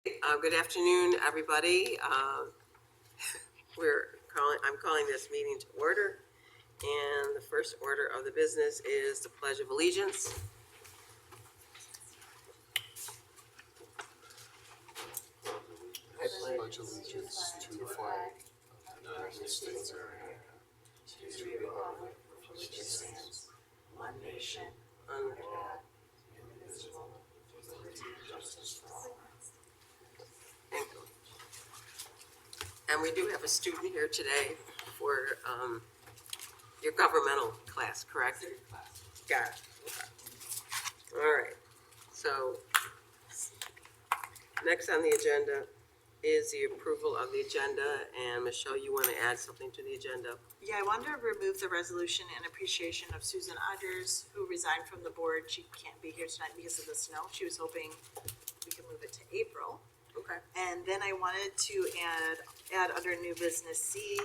Good afternoon, everybody. I'm calling this meeting to order, and the first order of the business is the Pledge of Allegiance. I pledge allegiance to the flag of the United States of America, to the republic for which it stands, one nation, under God, indivisible, with liberty and justice for all. Thank you. And we do have a student here today for your governmental class, correct? Got it. Okay. All right. So next on the agenda is the approval of the agenda. And Michelle, you want to add something to the agenda? Yeah, I wanted to remove the resolution in appreciation of Susan Odgers, who resigned from the board. She can't be here tonight because of the snow. She was hoping we could move it to April. Okay. And then I wanted to add under new business C,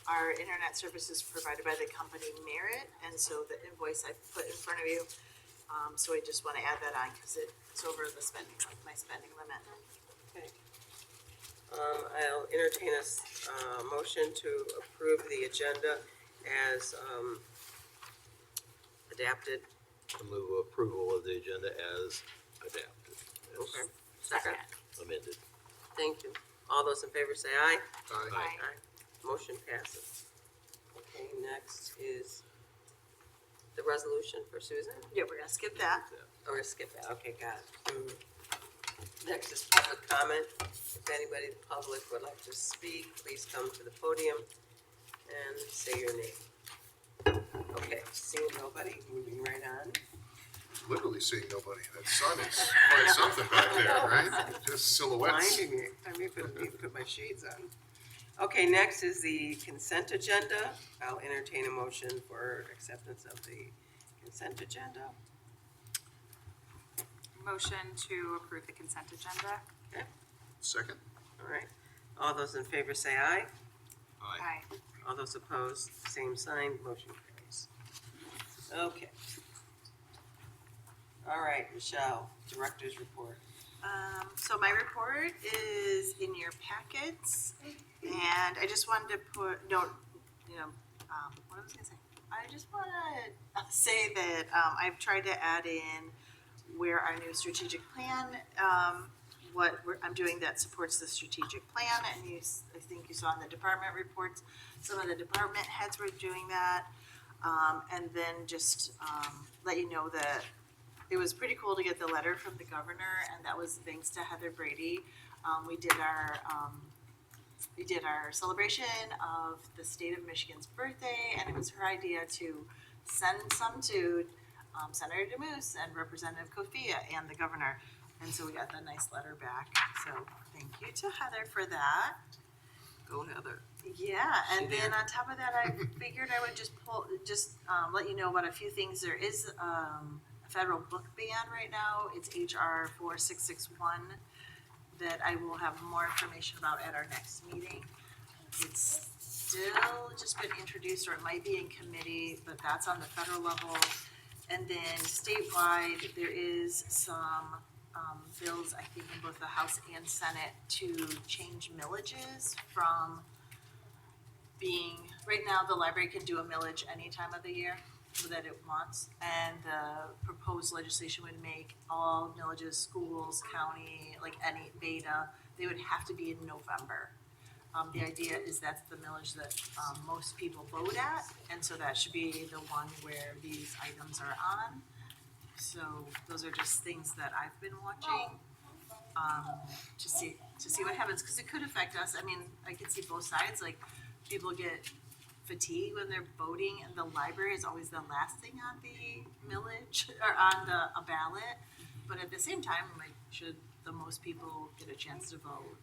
our internet services provided by the company Merit, and so the invoice I put in front of you. So I just want to add that on because it's over the my spending limit. Okay. I'll entertain a motion to approve the agenda as adapted. I move approval of the agenda as adapted. Okay. Second. Amended. Thank you. All those in favor say aye. Aye. Aye. Motion passes. Okay, next is the resolution for Susan. Yeah, we're gonna skip that. Or skip that. Okay, got it. Next is public comment. If anybody in the public would like to speak, please come to the podium and say your name. Okay, seeing nobody, moving right on. Literally seeing nobody. That sun is quite something back there, right? Just silhouettes. Blinding me. I need to put my shades on. Okay, next is the consent agenda. I'll entertain a motion for acceptance of the consent agenda. Motion to approve the consent agenda. Okay, Second? all right. All those in favor say aye. Aye. All those opposed, same sign, motion carries. Okay. All right, Michelle, director's report. So my report is in your packets, and I just wanted to what I was gonna say. I just want to say that I've tried to add in where our new strategic plan, I'm doing that supports the strategic plan, and I think you saw in the department reports, some of the department heads were doing that, and then just let you know that it was pretty cool to get the letter from the governor, and that was thanks to Heather Brady. We did our celebration of the state of Michigan's birthday, and it was her idea to send some to Senator DeMoose and Representative Kofia and the governor, and so we got the nice letter back. So thank you to Heather for that. Go Heather. Yeah, and then on top of that, I figured I would just let you know about a few things. There is a federal book ban right now. It's HR 4661 that I will have more information about at our next meeting. It's still just been introduced, or it might be in committee, but that's on the federal level. And then statewide, there is some bills, I think, in both the House and Senate to change millages from being, right now the library can do a millage any time of the year that it wants, and the proposed legislation would make all millages, schools, county, like any beta, they would have to be in November. The idea is that's the millage that most people vote at, and so that should be the one where these items are on. So those are just things that I've been watching to see what happens, because it could affect us. I mean, I can see both sides. Like, people get fatigued when they're voting, and the library is always the last thing on the millage or on a ballot. But at the same time, like, should the most people get a chance to vote,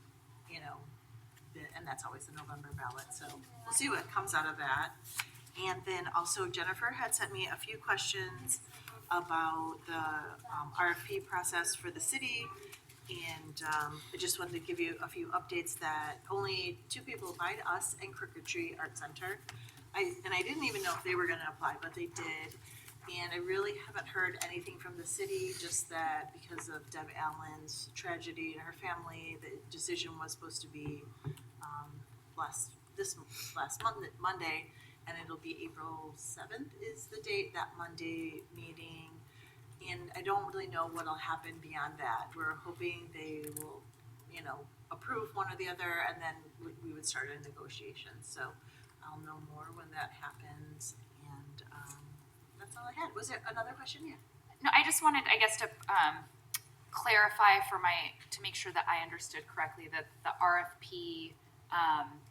and that's always the November ballot. So we'll see what comes out of that. And then also Jennifer had sent me a few questions about the RFP process for the city. And I just wanted to give you a few updates that only 2 people applied, us and Crooked Tree Art Center. I didn't even know if they were going to apply, but they did. And I really haven't heard anything from the city, just that because of Deb Allen's tragedy and her family, the decision was supposed to be last Monday, and it'll be April 7th is the date, that Monday meeting. And I don't really know what'll happen beyond that. We're hoping they will, approve one or the other, and then we would start a negotiation. So I'll know more when that happens. And that's all I had. Was there another question? Yeah. No, I just wanted, I guess, to clarify to make sure that I understood correctly, that the RFP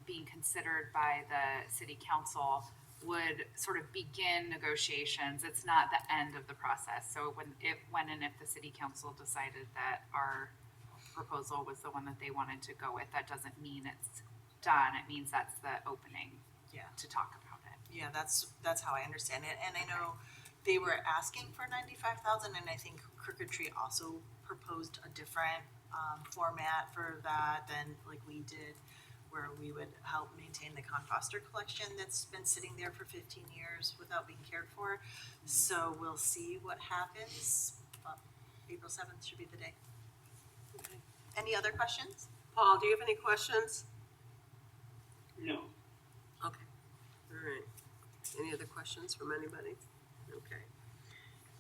being considered by the city council would sort of begin negotiations. It's not the end of the process. So when and if the city council decided that our proposal was the one that they wanted to go with, that doesn't mean it's done. It means that's the opening to talk about it. Yeah, that's how I understand it. And I know they were asking for 95,000, and I think Crooked Tree also proposed a different format for that than like we did, where we would help maintain the Con Foster collection that's been sitting there for 15 years without being cared for. So we'll see what happens. April 7th should be the day. Okay. Any other questions? Paul, do you have any questions? No. Okay, all right. Any other questions from anybody? Okay.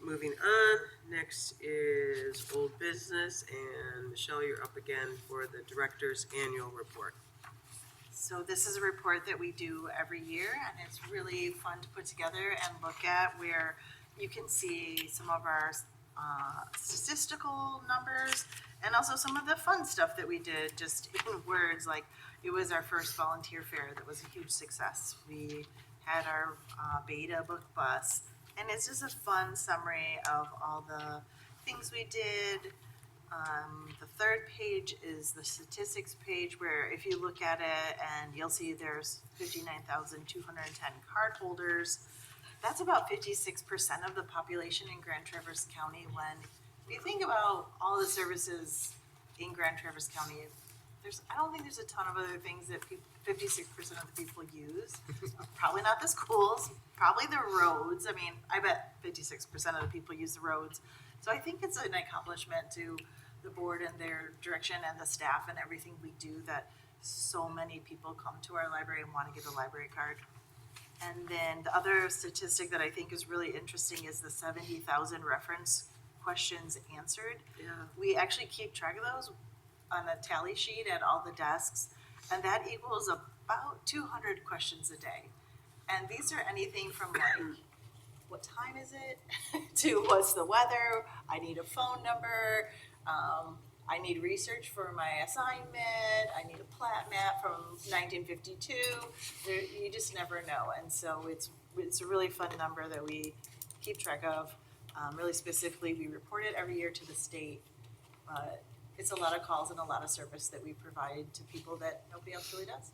Moving on, next is old business, and Michelle, you're up again for the director's annual report. So this is a report that we do every year, and it's really fun to put together and look at, where you can see some of our statistical numbers and also some of the fun stuff that we did, just in words. Like, it was our first volunteer fair that was a huge success. We had our beta book bus, and it's just a fun summary of all the things we did. The third page is the statistics page, where if you look at it, and you'll see there's 59,210 card holders. That's about 56% of the population in Grand Traverse County. When you think about all the services in Grand Traverse County, I don't think there's a ton of other things that 56% of the people use. Probably not the schools, probably the roads. I mean, I bet 56% of the people use the roads. So I think it's an accomplishment to the board and their direction and the staff and everything we do, that so many people come to our library and want to get a library card. And then the other statistic that I think is really interesting is the 70,000 reference questions answered. Yeah. We actually keep track of those on a tally sheet at all the desks, and that equals about 200 questions a day. And these are anything from like, what time is it, to what's the weather, I need a phone number, I need research for my assignment, I need a plat map from 1952. You just never know. And so it's a really fun number that we keep track of. Really specifically, we report it every year to the state, but it's a lot of calls and a lot of service that we provide to people that nobody else really does.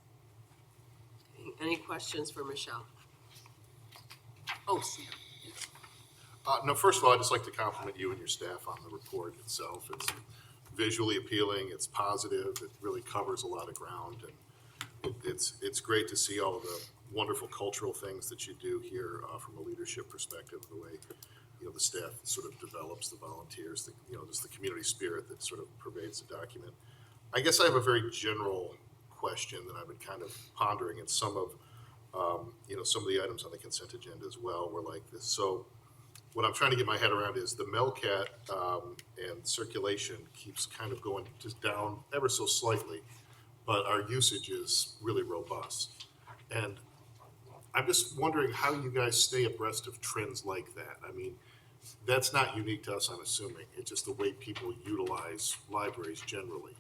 Any questions for Michelle? Oh, Sam. No, first of all, I'd just like to compliment you and your staff on the report itself. It's visually appealing, it's positive, it really covers a lot of ground, and it's great to see all of the wonderful cultural things that you do here from a leadership perspective, the way the staff sort of develops the volunteers, just the community spirit that sort of pervades the document. I guess I have a very general question that I've been kind of pondering, and some of the items on the consent agenda as well were like this. So what I'm trying to get my head around is the Melcat and circulation keeps kind of going just down ever so slightly, but our usage is really robust. And I'm just wondering how you guys stay abreast of trends like that. I mean, that's not unique to us, I'm assuming. It's just the way people utilize libraries generally.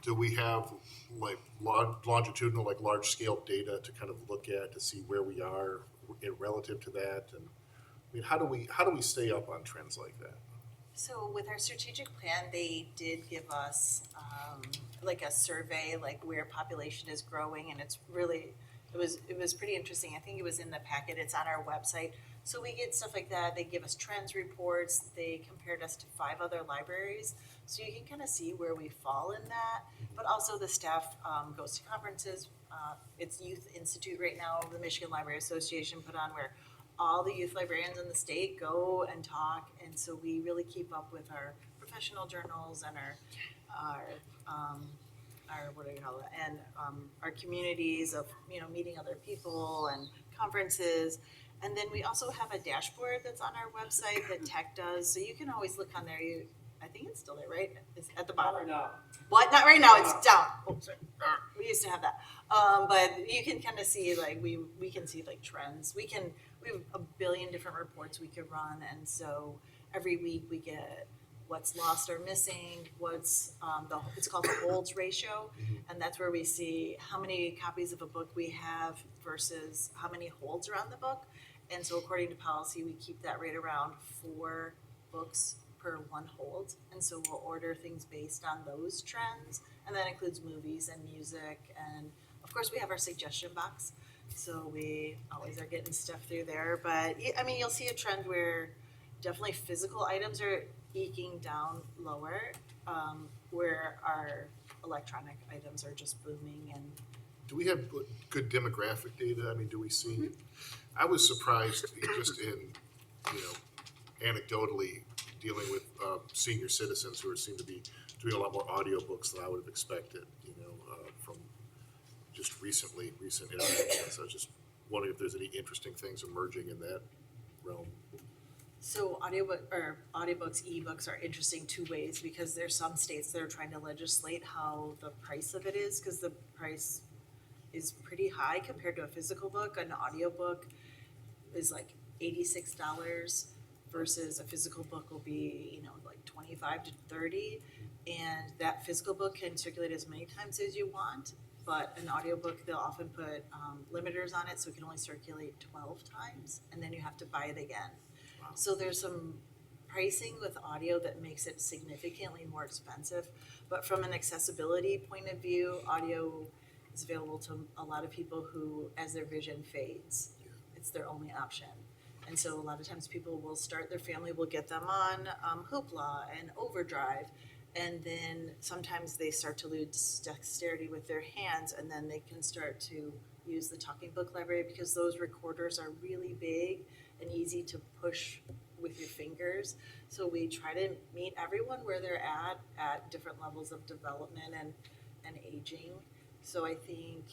Do we have like longitudinal, like large scale data to kind of look at to see where we are relative to that? And I mean, how do we stay up on trends like that? So with our strategic plan, they did give us like a survey, like where population is growing, and it's really, it was pretty interesting. I think it was in the packet. It's on our website. So we get stuff like that. They give us trends reports. They compared us to 5 other libraries. So you can kind of see where we fall in that. But also the staff goes to conferences. It's Youth Institute right now, the Michigan Library Association put on, where all the youth librarians in the state go and talk, and so we really keep up with our professional journals and our what do you call it, and our communities of, you know, meeting other people and conferences. And then we also have a dashboard that's on our website that Tech does, so you can always look on there. I think it's still there, right? It's at the bottom. No. What? Not right now. It's down. Oh, sorry. We used to have that, but you can kind of see, like, we can see like trends. We have a billion different reports we could run, and so every week we get what's lost or missing, what's it's called the holds ratio, and that's where we see how many copies of a book we have versus how many holds are on the book. And so according to policy, we keep that right around 4 books per 1 hold, and so we'll order things based on those trends, and that includes movies and music, and of course we have our suggestion box, so we always are getting stuff through there. But I mean, you'll see a trend where definitely physical items are eking down lower, where our electronic items are just booming. And Do we have good demographic data? I mean, do we see, I was surprised just in, you know, anecdotally dealing with senior citizens who seem to be doing a lot more audiobooks than I would have expected, you know, from just recent interactions. I was just wondering if there's any interesting things emerging in that realm. so audiobooks, ebooks are interesting 2 ways, because there's some states that are trying to legislate how the price of it is, because the price is pretty high compared to a physical book. An audiobook is like $86 versus a physical book will be, you know, like 25 to 30, and that physical book can circulate as many times as you want, but an audiobook, they'll often put limiters on it, so it can only circulate 12 times, and then you have to buy it again. So there's some pricing with audio that makes it significantly more expensive, but from an accessibility point of view, audio is available to a lot of people who, as their vision fades, it's their only option. And so a lot of times people will start, their family will get them on Hoopla and Overdrive, and then sometimes they start to lose dexterity with their hands, and then they can start to use the Talking Book Library, because those recorders are really big and easy to push with your fingers. So we try to meet everyone where they're at different levels of development and aging. So I think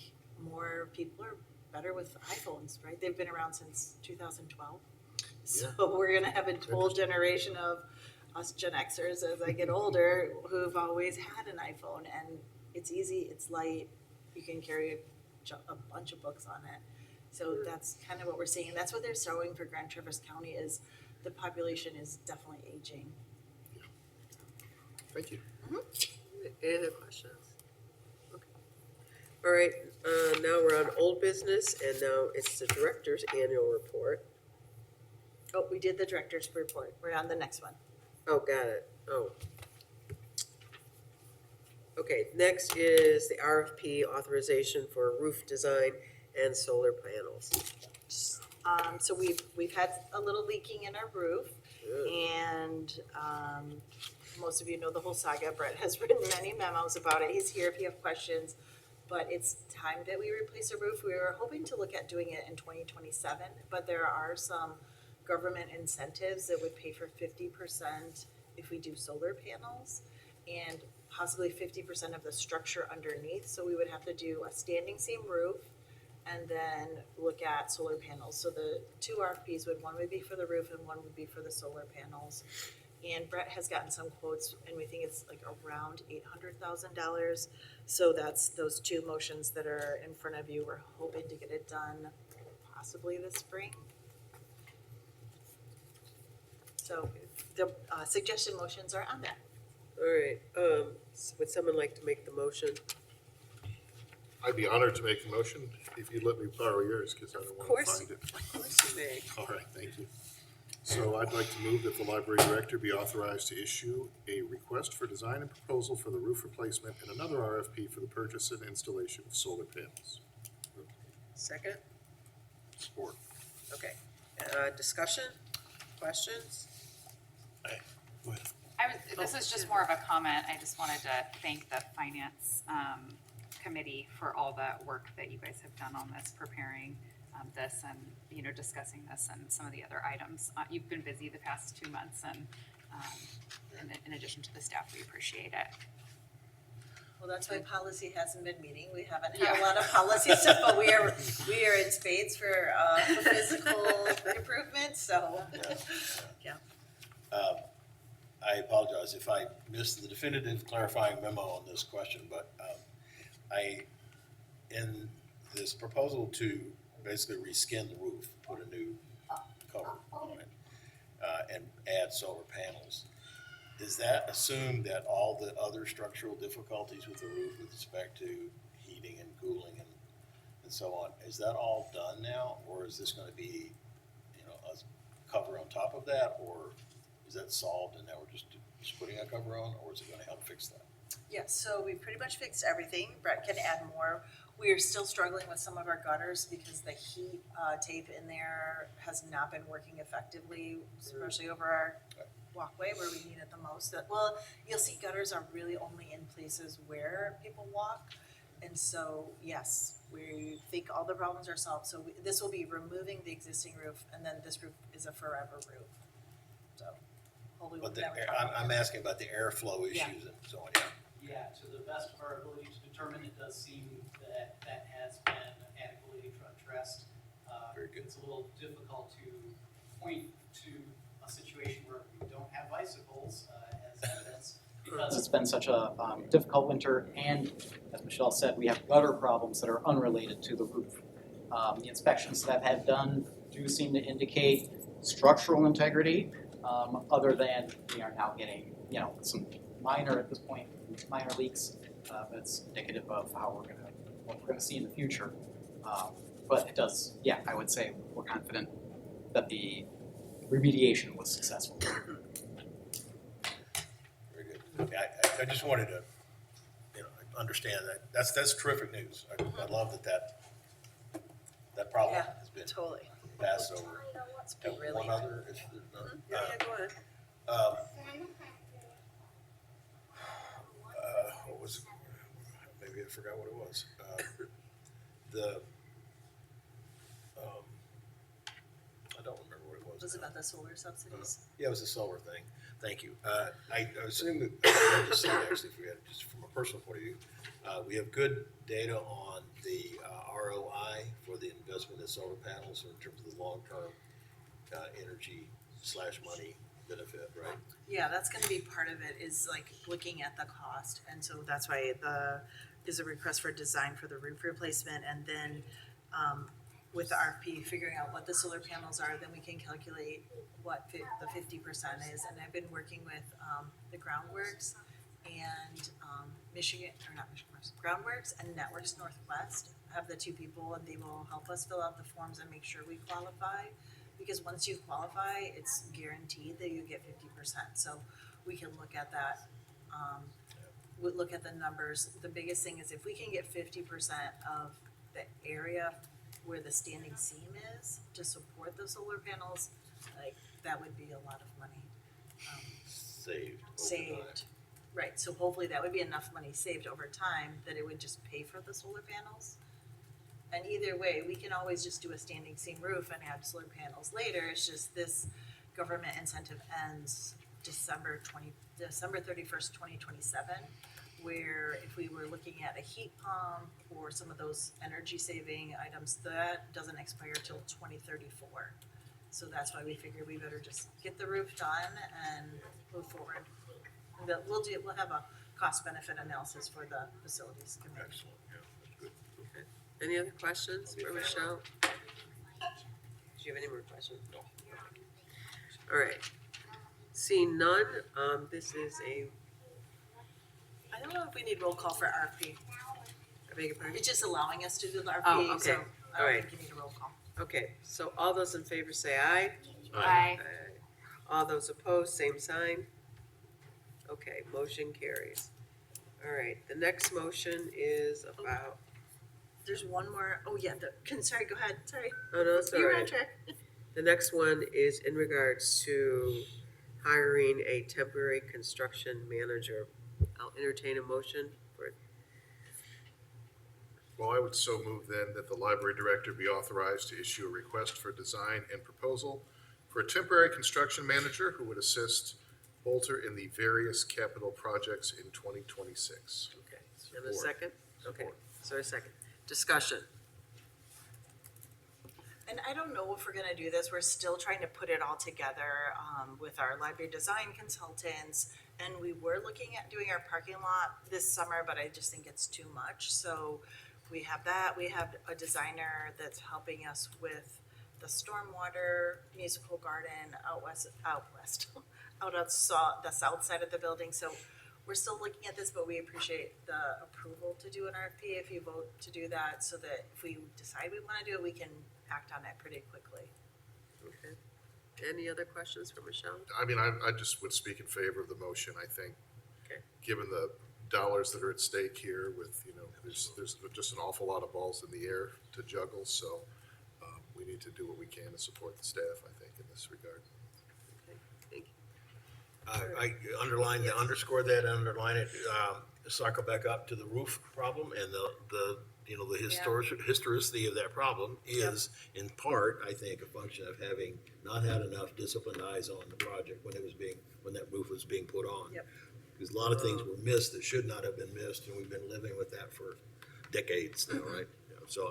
more people are better with iPhones, right? They've been around since 2012. So we're gonna have a whole generation of us Gen Xers as I get older who've always had an iPhone, and it's easy, it's light, you can carry a bunch of books on it. So that's kind of what we're seeing, and that's what they're showing for Grand Traverse County, is the population is definitely aging. Thank you. Any other questions? Okay. All right, now we're on old business, and now it's the director's annual report. Oh, we did the director's report, we're on the next one. Oh, got it. Oh. Okay, next is the RFP authorization for roof design and solar panels. So we've had a little leaking in our roof, Good. and most of you know the whole saga. Brett has written many memos about it. He's here if you have questions, but it's time that we replace a roof. We were hoping to look at doing it in 2027, but there are some government incentives that would pay for 50% if we do solar panels, and possibly 50% of the structure underneath. So we would have to do a standing seam roof and then look at solar panels. So the 2 RFPs one would be for the roof and one would be for the solar panels. And Brett has gotten some quotes, and we think it's like around $800,000. So that's those 2 motions that are in front of you. We're hoping to get it done possibly this spring. So the suggestion motions are on there. All right, would someone like to make the motion? I'd be honored to make a motion if you'd let me borrow yours, because I don't want to find it. Of course you may. All right, thank you. So I'd like to move that the library director be authorized to issue a request for design and proposal for the roof replacement and another RFP for the purchase and installation of solar panels. Second? Support. Okay. Discussion? Questions? This is just more of a comment. I just wanted to thank the finance committee for all the work that you guys have done on this, preparing this and, you know, discussing this and some of the other items. You've been busy the past 2 months and in addition to the staff, we appreciate it. Well, that's why policy hasn't been meeting. We haven't had a lot of policy stuff, but we are in spades for physical improvements, so. Yeah. I apologize if I missed the definitive clarifying memo on this question, but in this proposal to basically reskin the roof, put a new cover on it, and add solar panels, does that assume that all the other structural difficulties with the roof with respect to heating and cooling and so on, is that all done now? Or is this gonna be, you know, a cover on top of that, or is that solved and now we're just putting a cover on, or is it gonna help fix that? Yes, so we pretty much fixed everything. Brett can add more. We are still struggling with some of our gutters because the heat tape in there has not been working effectively, especially over our walkway where we need it the most. Well, you'll see gutters are really only in places where people walk. And so, yes, we think all the problems are solved. So this will be removing the existing roof, and then this roof is a forever roof. So hopefully we'll But never talk about I'm that. asking about the airflow issues and so on, yeah. Yeah, to the best of our ability to determine, it does seem that that has been adequately addressed. Very good. It's a little difficult to point to a situation where we don't have icicles as evidence, because It's been such a difficult winter, and as Michelle said, we have gutter problems that are unrelated to the roof. The inspections that I've had done do seem to indicate structural integrity, other than we are now getting, you know, some minor, at this point, minor leaks. That's indicative of what we're gonna see in the future. But it does, yeah, I would say we're confident that the remediation was successful. Very good. Okay, I just wanted to, you know, understand that. That's terrific news. I love that problem Yeah, has been totally. passed over. It's been And really. one other, if there's none. Yeah, go ahead. What was it? Maybe I forgot what it was. I don't remember what it was. Was it now. about the solar subsidies? Yeah, it was a solar thing. Thank you. I assume that, I'd like to see actually, if we had, just from a personal point of view, we have good data on the ROI for the investment in solar panels in terms of the long-term energy/money benefit, right? Yeah, that's gonna be part of it, is like looking at the cost, and so that's why is a request for design for the roof replacement, and then, with the RFP, figuring out what the solar panels are, then we can calculate what the 50% is, and I've been working with, the Groundworks and, Groundworks and Networks Northwest, have the two people, and they will help us fill out the forms and make sure we qualify. Because once you qualify, it's guaranteed that you get 50%, so we can look at that, we look at the numbers. The biggest thing is if we can get 50% of the area where the standing seam is to support the solar panels, like, that would be a lot of money, Saved. over time. saved. Right, so hopefully that would be enough money saved over time that it would just pay for the solar panels. And either way, we can always just do a standing seam roof and add solar panels later. It's just this government incentive ends December 31st, 2027, where if we were looking at a heat pump or some of those energy saving items, that doesn't expire till 2034. So that's why we figured we better just get the roof done and move forward. And we'll have a cost benefit analysis for the facilities committee. Excellent, yeah, that's good. Okay. Any other questions for Michelle? Do you have any more questions? No. All right. Seeing none, this is I don't know if we need roll call for RFP. I beg your pardon? It's just allowing us to do the RFP, Oh, so okay. I All don't right. think you need a roll call. Okay, so all those in favor say aye. Aye. All those opposed, same sign. Okay, motion carries. All right, the next motion is about, There's one more, oh yeah, sorry, go ahead, sorry. oh no, it's all You're on right. track. The next one is in regards to hiring a temporary construction manager. I'll entertain a motion for, Well, I would so move then that the library director be authorized to issue a request for design and proposal for a temporary construction manager who would assist Bolter in the various capital projects in 2026. Okay, and a second? Okay, Support. so a second. Discussion. And I don't know if we're gonna do this, we're still trying to put it all together, with our library design consultants. And we were looking at doing our parking lot this summer, but I just think it's too much, so we have that, we have a designer that's helping us with the stormwater musical garden out on the south side of the building, so we're still looking at this, but we appreciate the approval to do an RFP if you vote to do that, so that if we decide we wanna do it, we can act on it pretty quickly. Okay. Any other questions for Michelle? I mean, I just would speak in favor of the motion, I think. Okay. Given the dollars that are at stake here with, there's just an awful lot of balls in the air to juggle, so we need to do what we can to support the staff, I think, in this regard. Okay, thank you. I underscore that, underline it, cycle back up to the roof problem and the historicity of that problem is in part, I think, a function of having not had enough disciplined eyes on the project when that roof was being put on. Yep. Because a lot of things were missed that should not have been missed, and we've been living with that for decades now, right? So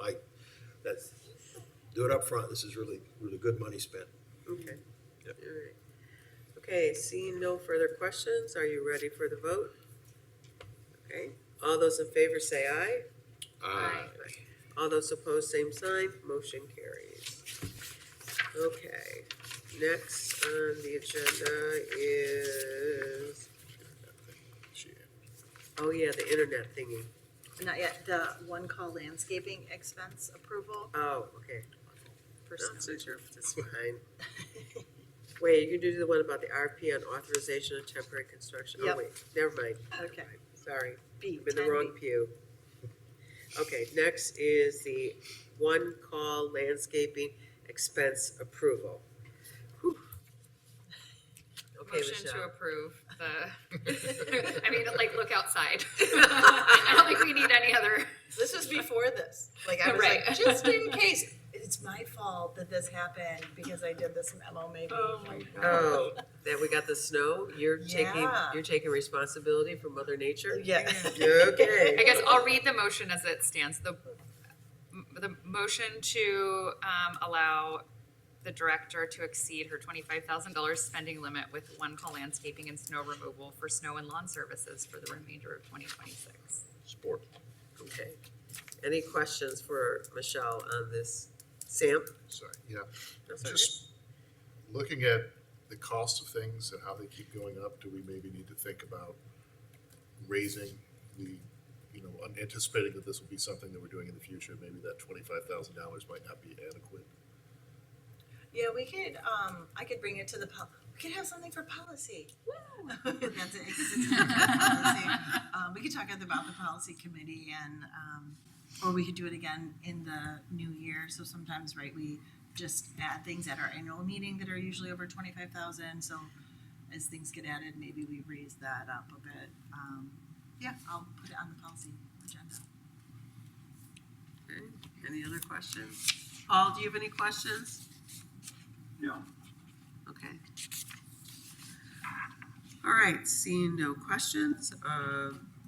do it up front. This is really, really good money spent. Okay. Yep. All right. Okay, seeing no further questions, are you ready for the vote? Okay, all those in favor say aye. Aye. All those opposed, same sign, motion carries. Okay, next on the agenda is, oh yeah, the internet thingy. Not yet, the one call landscaping expense approval. Oh, okay. For No, snow. that's fine. Wait, you can do the one about the RP on authorization of temporary construction. Oh, Yep. wait, never mind. Okay. Sorry, B, I'm in the 10B. wrong pew. Okay, next is the one call landscaping expense approval. Whew. Okay, Motion to Michelle. approve the, I mean, like, look outside. I don't think we need any other. This was before this, like, I was Right. like, just in case, it's my fault that this happened, because I did this memo maybe. Oh, that we got the snow? You're Yeah. taking responsibility for Mother Nature? Yeah. Okay. I guess I'll read the motion as it stands. The motion to allow the director to exceed her $25,000 spending limit with one call landscaping and snow removal for snow and lawn services for the remainder of 2026. Sport. Okay. Any questions for Michelle on this? Sam? Sorry, yeah. That's okay. Just looking at the cost of things and how they keep going up, do we maybe need to think about raising the, anticipating that this will be something that we're doing in the future, maybe that $25,000 might not be adequate? Yeah, we could, I could bring it to we could have something for policy. Woo! That's it, it's policy. We could talk about the policy committee and, or we could do it again in the new year. So sometimes, right, we just add things at our annual meeting that are usually over 25,000. So as things get added, maybe we raise that up a bit. Yeah, I'll put it on the policy agenda. Okay. Any other questions? Paul, do you have any questions? No. Okay. All right, seeing no questions,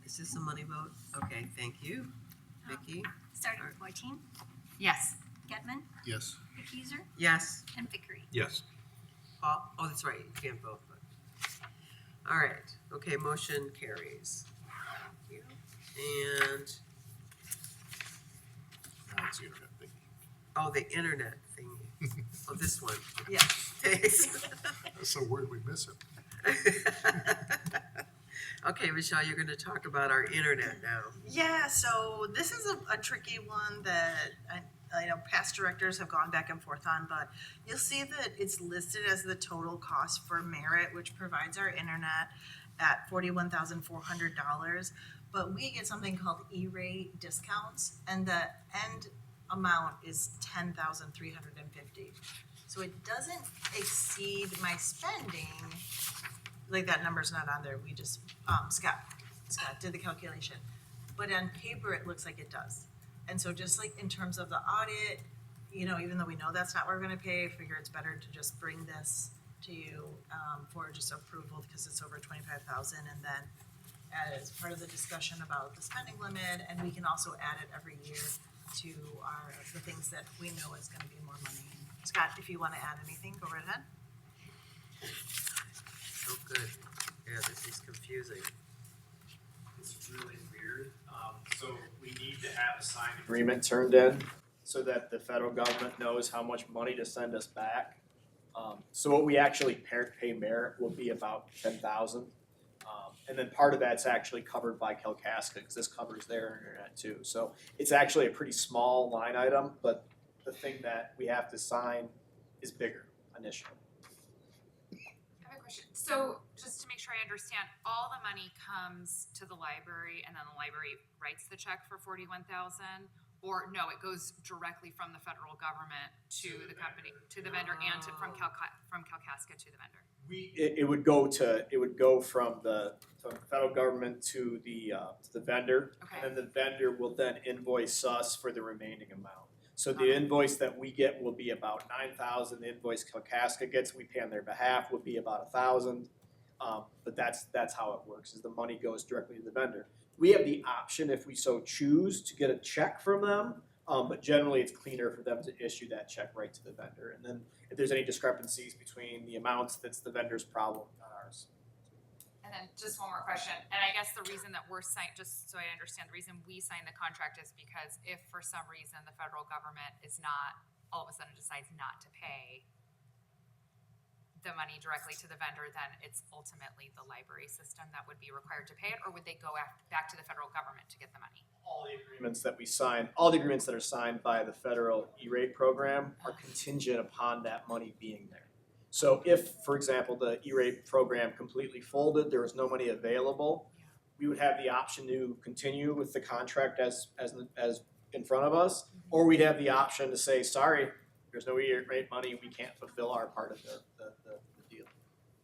is this a money vote? Okay, thank you. Vicky? Starting with 14, Yes. Getman, Yes. McKeezer, Yes. and Vickery. Yes. Paul? Oh, that's right, you can't vote, but. All right, okay, motion carries. Thank you. And, That's the internet thing. oh, the internet thingy. Oh, this one. Yeah. Thanks. That's so weird we miss it. Okay, Michelle, you're gonna talk about our internet now. Yeah, so this is a tricky one that I know past directors have gone back and forth on, but you'll see that it's listed as the total cost for Merit, which provides our internet at $41,400. But we get something called E-rate discounts, and the end amount is $10,350. So it doesn't exceed my spending. Like, that number's not on there, we just, Scott did the calculation. But on paper, it looks like it does. And so just like in terms of the audit, you know, even though we know that's not what we're gonna pay, I figure it's better to just bring this to you, for just approval because it's over 25,000, and then as part of the discussion about the spending limit, and we can also add it every year to the things that we know is gonna be more money. Scott, if you wanna add anything, go right ahead. Oh, good. Yeah, this is confusing. It's really weird. So we need to have a signed agreement turned in so that the federal government knows how much money to send us back. So what we actually pay merit will be about 10,000. And then part of that's actually covered by Kalkaska because this covers their internet too. So it's actually a pretty small line item, but the thing that we have to sign is bigger initially. I have a question. So just to make sure I understand, all the money comes to the library and then the library writes the check for 41,000? Or no, it goes directly from the federal government to the company, to the vendor, and from Kalkaska to the vendor? It would go from the federal government to the vendor. Okay. And then the vendor will then invoice us for the remaining amount. So the invoice that we get will be about 9,000. The invoice Kalkaska gets, we pay on their behalf, would be about 1,000. But that's how it works, is the money goes directly to the vendor. We have the option, if we so choose, to get a check from them, but generally it's cleaner for them to issue that check right to the vendor. And then if there's any discrepancies between the amounts, that's the vendor's problem, not ours. And then just one more question, and I guess the reason that we're just so I understand, the reason we signed the contract is because if for some reason the federal government is not, all of a sudden decides not to pay the money directly to the vendor, then it's ultimately the library system that would be required to pay it, or would they go back to the federal government to get the money? All the agreements that we sign, all the agreements that are signed by the federal E-rate program are contingent upon that money being there. So if, for example, the E-rate program completely folded, there was no money available, we would have the option to continue with the contract as in front of us, or we'd have the option to say, sorry, there's no E-rate money, we can't fulfill our part of the deal.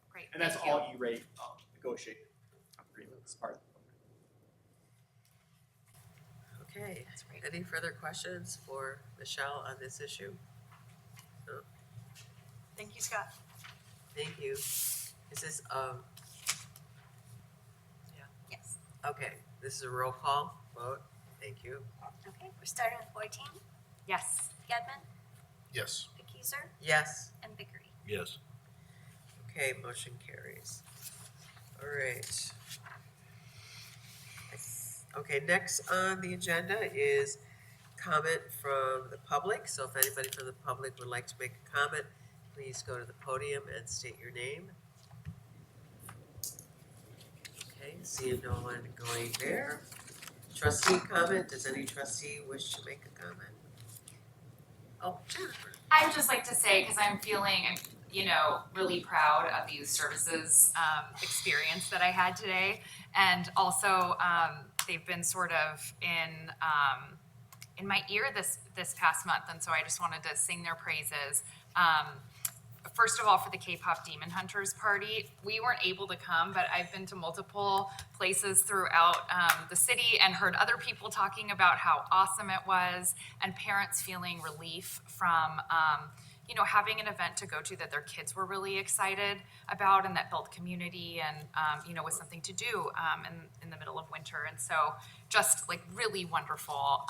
Great, And that's thank you. all E-rate negotiated agreements, part of the program. Okay, That's great. any further questions for Michelle on this issue? No? Thank you, Scott. Thank you. Is this, Yes. okay, this is a roll call vote. Thank you. Okay, we're starting with 14. Yes. Gedman, Yes. Accuser, Yes. and Vickery. Yes. Okay, motion carries. All right. Okay, next on the agenda is comment from the public. So if anybody from the public would like to make a comment, please go to the podium and state your name. Okay, seeing no one going there. Trustee comment, does any trustee wish to make a comment? Oh, Jennifer. I would just like to say, because I'm feeling, really proud of the youth services experience that I had today, and also they've been sort of in my ear this past month, and so I just wanted to sing their praises. First of all, for the K-pop Demon Hunters party, we weren't able to come, but I've been to multiple places throughout the city and heard other people talking about how awesome it was, and parents feeling relief from having an event to go to that their kids were really excited about, and that built community and was something to do in the middle of winter. And so just like really wonderful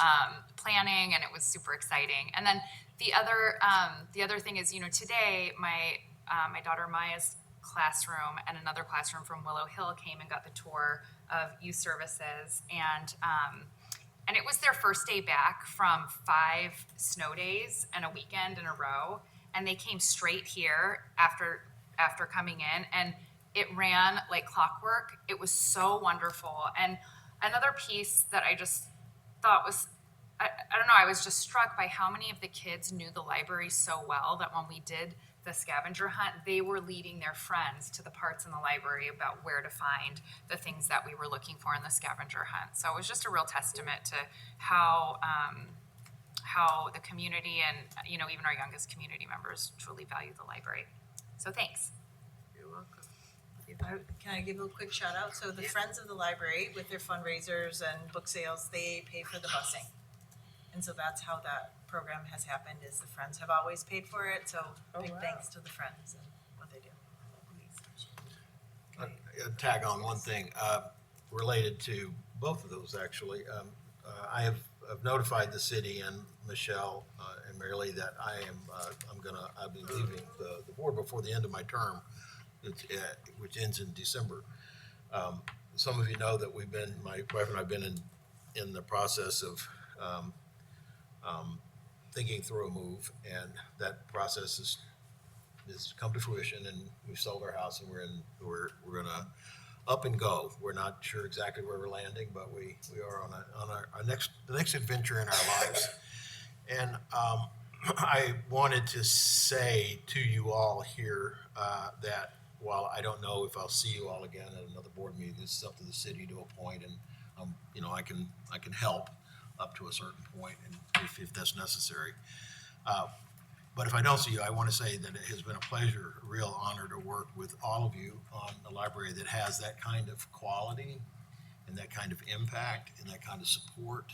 planning, and it was super exciting. And then the other thing is, today my daughter Maya's classroom and another classroom from Willow Hill came and got the tour of youth services, and it was their first day back from 5 snow days and a weekend in a row, and they came straight here after coming in, and it ran like clockwork. It was so wonderful. And another piece that I just thought was, I don't know, I was just struck by how many of the kids knew the library so well that when we did the scavenger hunt, they were leading their friends to the parts in the library about where to find the things that we were looking for in the scavenger hunt. So it was just a real testament to how the community and even our youngest community members truly value the library. So thanks. You're welcome. Can I give a quick shout out? So the Yeah. Friends of the Library, with their fundraisers and book sales, they pay for the busing. And so that's how that program has happened, is the Friends have always paid for it, so Oh, big wow. thanks to the Friends and what they do. Tag on one thing, related to both of those, actually. I have I've notified the city and Michelle and Mary Lee that I'll be leaving the board before the end of my term, which ends in December. Some of you know that my wife and I have been in the process of thinking through a move, and that process has come to fruition, and we've sold our house, and we're gonna up and go. We're not sure exactly where we're landing, but we are on the next adventure in our lives. And I wanted to say to you all here that while I don't know if I'll see you all again at another board meeting, this is up to the city to appoint, and I can help up to a certain point, and if that's necessary. But if I don't see you, I want to say that it has been a pleasure, a real honor to work with all of you on a library that has that kind of quality and that kind of impact and that kind of support.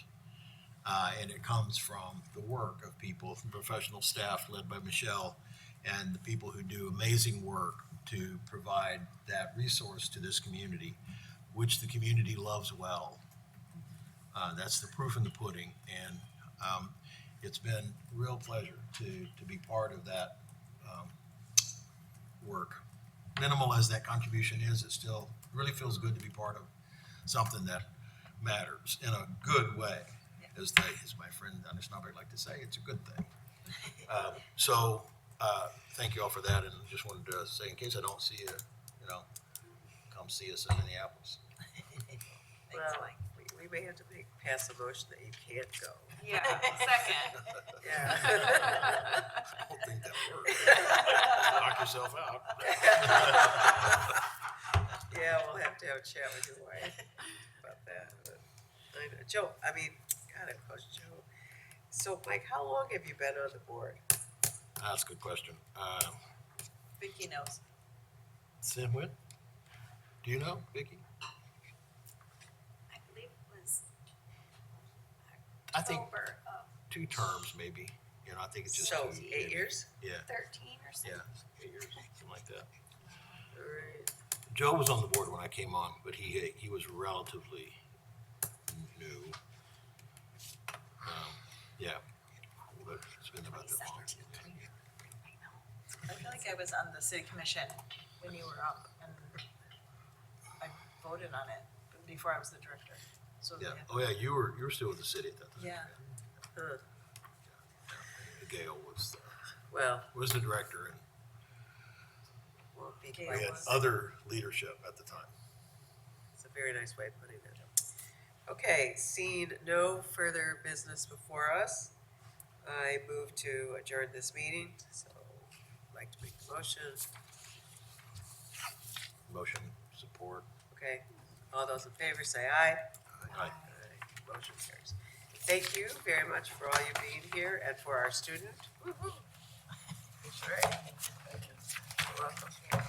And it comes from the work of people, from professional staff led by Michelle, and the people who do amazing work to provide that resource to this community, which the community loves well. That's the proof in the pudding. And it's been a real pleasure to be part of that work. Minimal as that contribution is, it still really feels good to be part of something that matters in a good way, as my friend Dennis Snobbeck like to say, it's a good thing. So thank you all for that, and just wanted to say, in case I don't see you, come see us in Minneapolis. Well, we may have to pass a motion that you can't go. Yeah, second. Yeah. I don't think that works. Knock yourself out. Yeah, we'll have to have a chat with your wife about that. But Joe, God, I close Joe. So, Mike, how long have you been on the board? That's a good question. Vicky knows. Sam, when? Do you know, Vicki? I believe it was I think October of 2 terms, maybe. I think it's just So, 2. 8 years? Yeah, 13 or something. yeah, 8 years, something like that. All right. Joe was on the board when I came on, but he was relatively new. Yeah, but it's been about that long. I feel like I was on the city commission when you were up, and I voted on it before I was the director. So Yeah. Oh yeah, you were still with the city at that time. Yeah. Huh. Gail Well, was the director, and well, Gail we had was- other leadership at the time. it's a very nice way of putting it. Okay, seeing no further business before us, I move to adjourn this meeting. So, I'd like to make the motion. Motion, support. Okay, all those in favor say aye. Aye. Aye. Motion carries. Thank you very much for all you being here and for our student. Woo-hoo. Great. You're welcome.